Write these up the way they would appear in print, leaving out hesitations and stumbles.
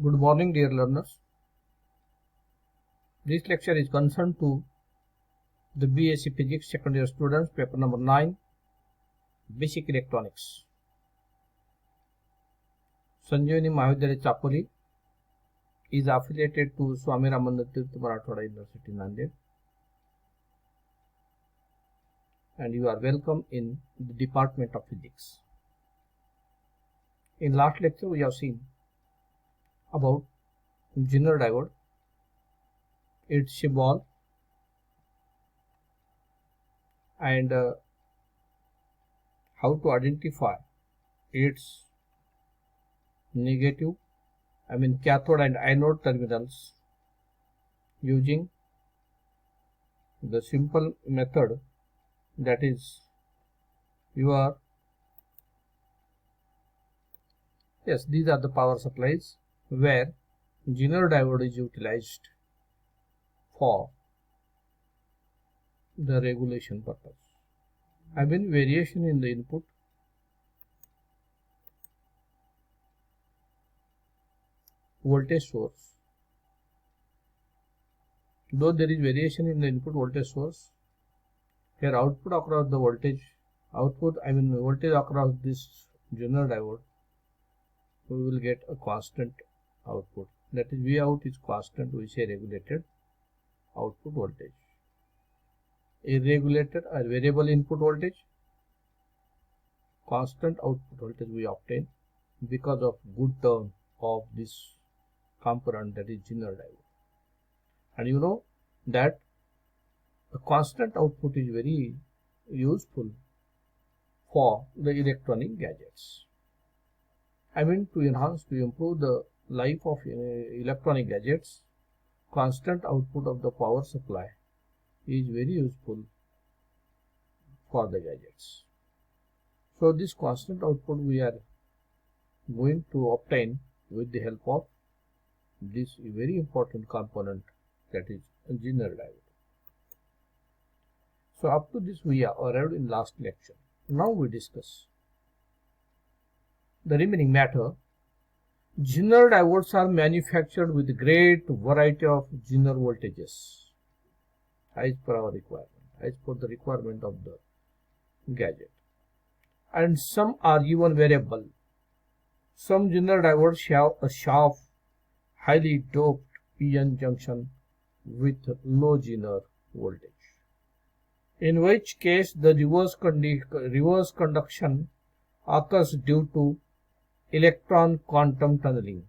Good morning, dear learners. This lecture is concerned to the BSc Physics second year students, paper number 9, Basic Electronics. Sanjeevani Mahavidyalaya Chapoli is affiliated to Swami Ramananda Tirth Marathwada University, Nanded. And you are welcome in the Department of Physics. In last lecture, we have seen about Zener diode, its symbol, and how to identify its negative, cathode and anode terminals using the simple method, that is these are the power supplies where Zener diode is utilized for the regulation purpose. Variation in the input, voltage source. Though there is variation in the input voltage source, here output across the voltage, voltage across this Zener diode, we will get a constant output. That is, V out is constant, we say regulated output voltage. Irregulated or variable input voltage, constant output voltage we obtain because of good term of this component, that is Zener diode. And you know that a constant output is very useful for the electronic gadgets. To improve the life of electronic gadgets, constant output of the power supply is very useful for the gadgets. So this constant output we are going to obtain with the help of this very important component, that is Zener diode. So up to this we are arrived in last lecture. Now we discuss the remaining matter. Zener diodes are manufactured with great variety of Zener voltages as per our requirement, as per the requirement of the gadget. And some are even variable. Some Zener diodes have a sharp, highly doped PN junction with low Zener voltage, in which case the reverse conduction occurs due to electron quantum tunneling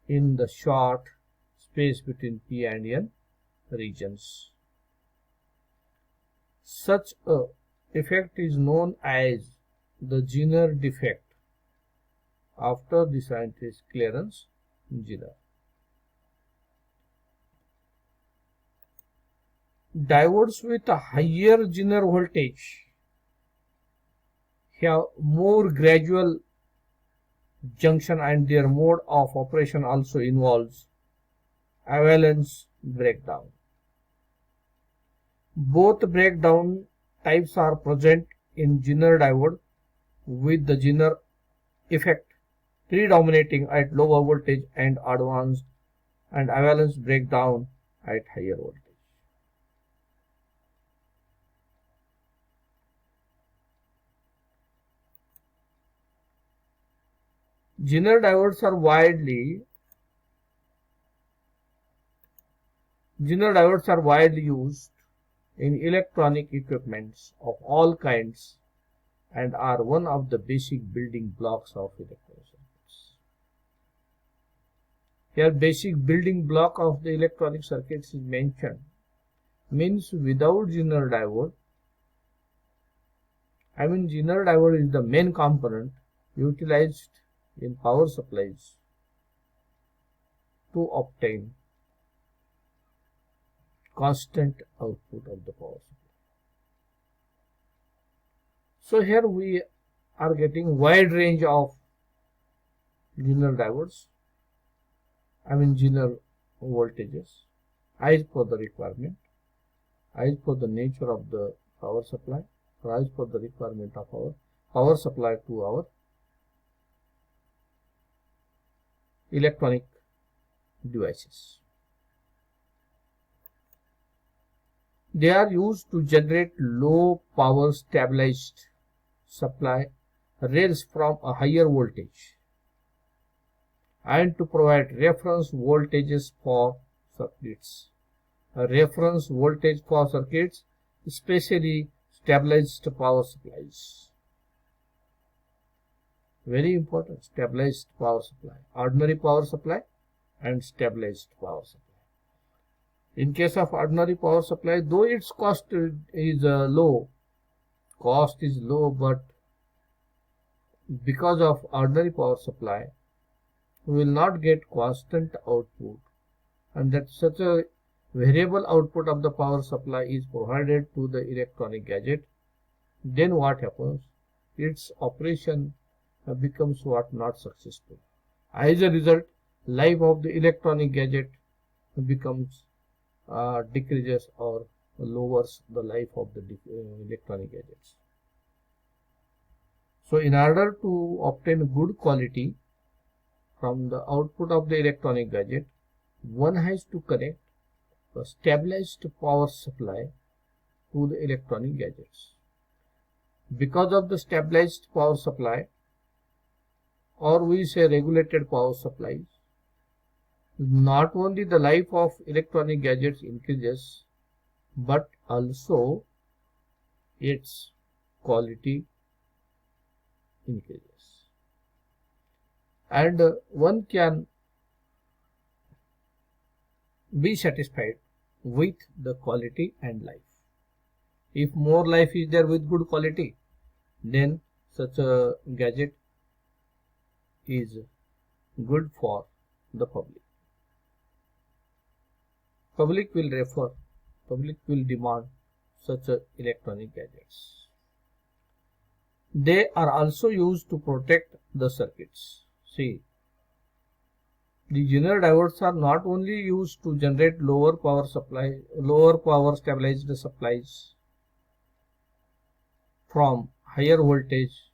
in the short space between P and N regions. Such a effect is known as the Zener defect after the scientist Clarence Zener. Diodes with a higher Zener voltage have more gradual junction, and their mode of operation also involves avalanche breakdown. Both breakdown types are present in Zener diode, with the Zener effect predominating at lower voltage and advanced, and avalanche breakdown at higher voltage. Zener diodes are widely used in electronic equipments of all kinds and are one of the basic building blocks of electronic circuits. Here basic building block of the electronic circuits is mentioned, means without Zener diode, Zener diode is the main component utilized in power supplies to obtain constant output of the power supply. So here we are getting wide range of Zener diodes, Zener voltages, as per the requirement, as per the nature of the power supply, or as per the requirement of our power supply to our electronic devices. They are used to generate low power stabilized supply rails from a higher voltage and to provide reference voltages for circuits. A reference voltage for circuits, especially stabilized power supplies. Very important, stabilized power supply, ordinary power supply and stabilized power supply. In case of ordinary power supply, though its cost is low, but because of ordinary power supply, we will not get constant output, and that such a variable output of the power supply is provided to the electronic gadget. Then what happens? Its operation becomes not successful. As a result, life of the electronic gadget becomes decreases or lowers the life of the electronic gadgets. So in order to obtain good quality from the output of the electronic gadget, one has to connect a stabilized power supply to the electronic gadgets. Because of the stabilized power supply, or we say regulated power supplies, not only the life of electronic gadgets increases, but also its quality increases. And one can be satisfied with the quality and life. If more life is there with good quality, then such a gadget is good for the public. Public will demand such electronic gadgets. They are also used to protect the circuits. See, the Zener diodes are not only used to generate lower power stabilized supplies from higher voltage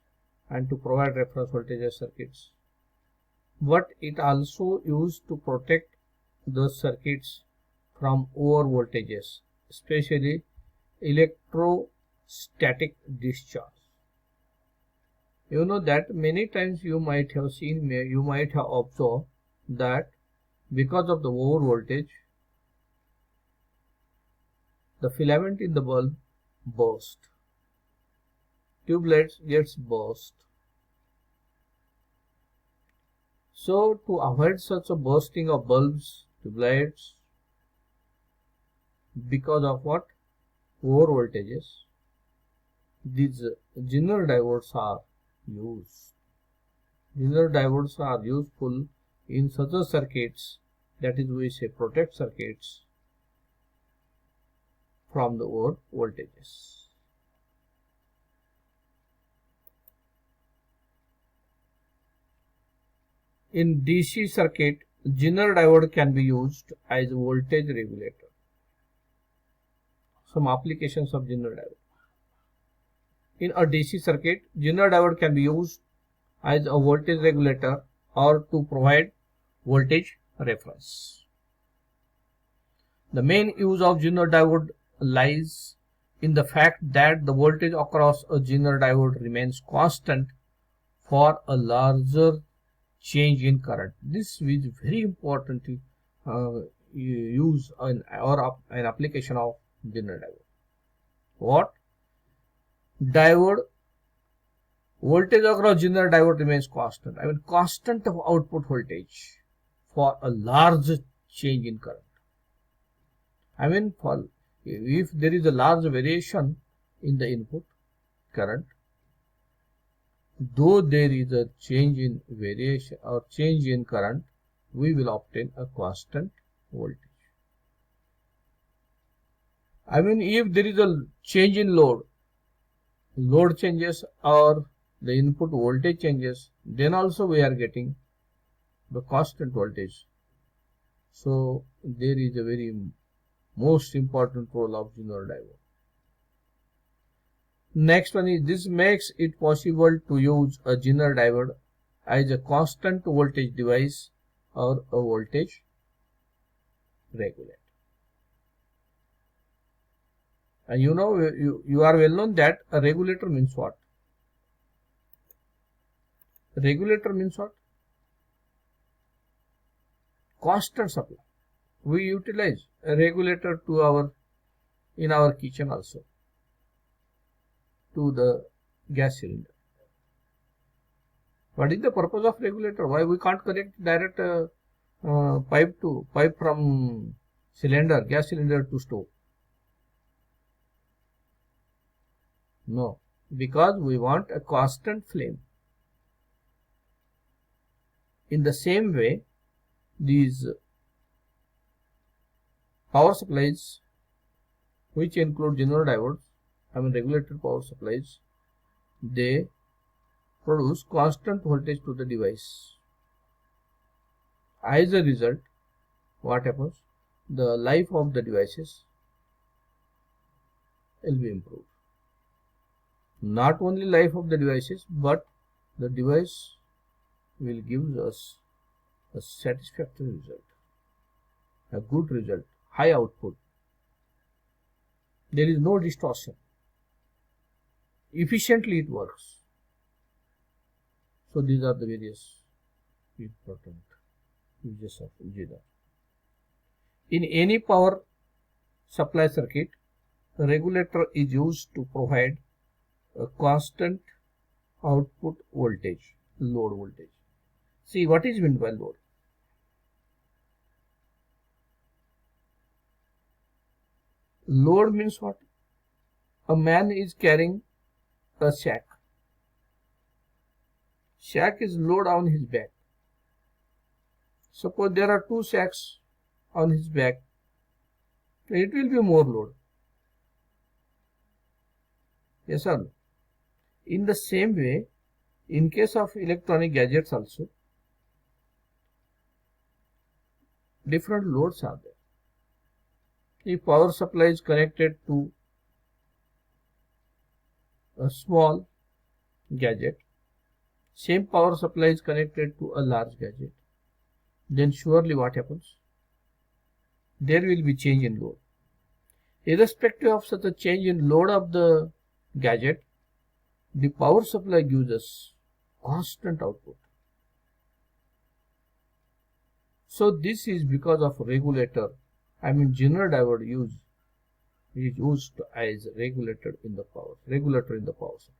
and to provide reference voltage circuits, but it also used to protect the circuits from over voltages, especially electrostatic discharge. You know that many times you might have observed that because of the over voltage, the filament in the bulb burst, tubelets gets burst. So to avoid such a bursting of bulbs, tubelets, because of what? Over voltages, these Zener diodes are used. Zener diodes are useful in such a circuits, that is we say protect circuits from the over voltages. In DC circuit, Zener diode can be used as voltage regulator. Some applications of Zener diode. In a DC circuit, Zener diode can be used as a voltage regulator or to provide voltage reference. The main use of Zener diode lies in the fact that the voltage across a Zener diode remains constant for a larger change in current. This is very important use or an application of Zener diode. What? Diode voltage across Zener diode remains constant. I mean constant of output voltage for a large change in current. I mean if there is a large variation in the input current, though there is a change in variation or change in current, we will obtain a constant voltage. I mean if there is a change in load changes or the input voltage changes, then also we are getting the constant voltage. So there is a very most important role of Zener diode. Next one is, this makes it possible to use a Zener diode as a constant voltage device or a voltage regulator. And you know, you are well known that a regulator means what? Regulator means what? Constant supply. We utilize a regulator in our kitchen also, to the gas cylinder. What is the purpose of regulator? Why we can't connect direct pipe from cylinder, gas cylinder to stove? No, because we want a constant flame. In the same way, these power supplies, which include general diodes, regulated power supplies, they produce constant voltage to the device. As a result, what happens? The life of the devices will be improved. Not only life of the devices, but the device will give us a satisfactory result, a good result, high output. There is no distortion. Efficiently it works. So these are the various important uses of GDAR. In any power supply circuit, the regulator is used to provide a constant output voltage, load voltage. See, what is meant by load? Load means what? A man is carrying a sack. Sack is load on his back. Suppose there are 2 sacks on his back, it will be more load. Yes or no? In the same way, in case of electronic gadgets also, different loads are there. If power supply is connected to a small gadget, same power supply is connected to a large gadget, then surely what happens? There will be change in load. Irrespective of such a change in load of the gadget, the power supply gives us constant output. So this is because of regulator. General diode is used as regulator in the power supply.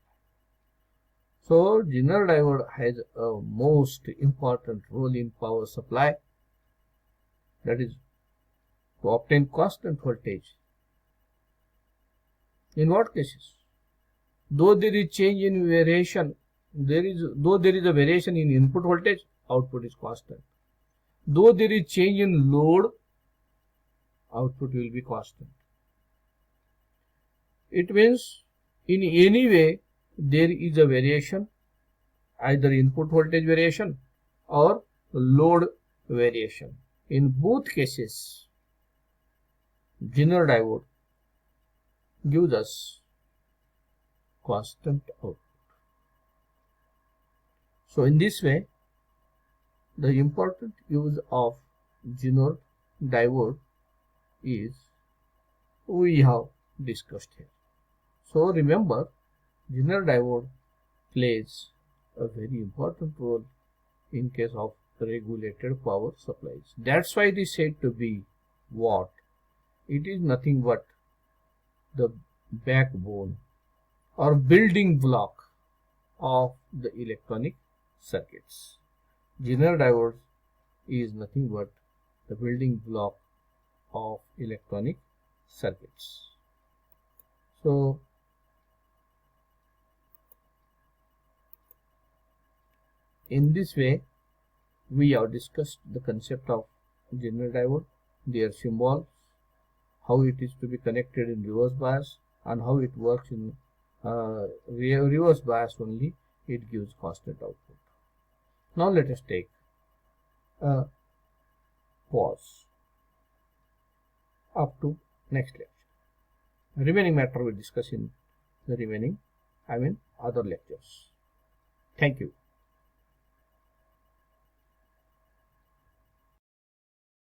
So general diode has a most important role in power supply, that is to obtain constant voltage. In what cases? Though there is change in variation, though there is a variation in input voltage, output is constant. Though there is change in load, output will be constant. It means in any way there is a variation, either input voltage variation or load variation. In both cases, general diode gives us constant output. So in this way, the important use of general diode is we have discussed here. So remember, general diode plays a very important role in case of regulated power supplies. That's why it is said to be what? It is nothing but the backbone or building block of the electronic circuits. General diode is nothing but the building block of electronic circuits. So in this way, we have discussed the concept of general diode, their symbols, how it is to be connected in reverse bias, and how it works in reverse bias only. It gives constant output. Now let us take a pause up to next lecture. Remaining matter we discuss in the remaining, other lectures. Thank you.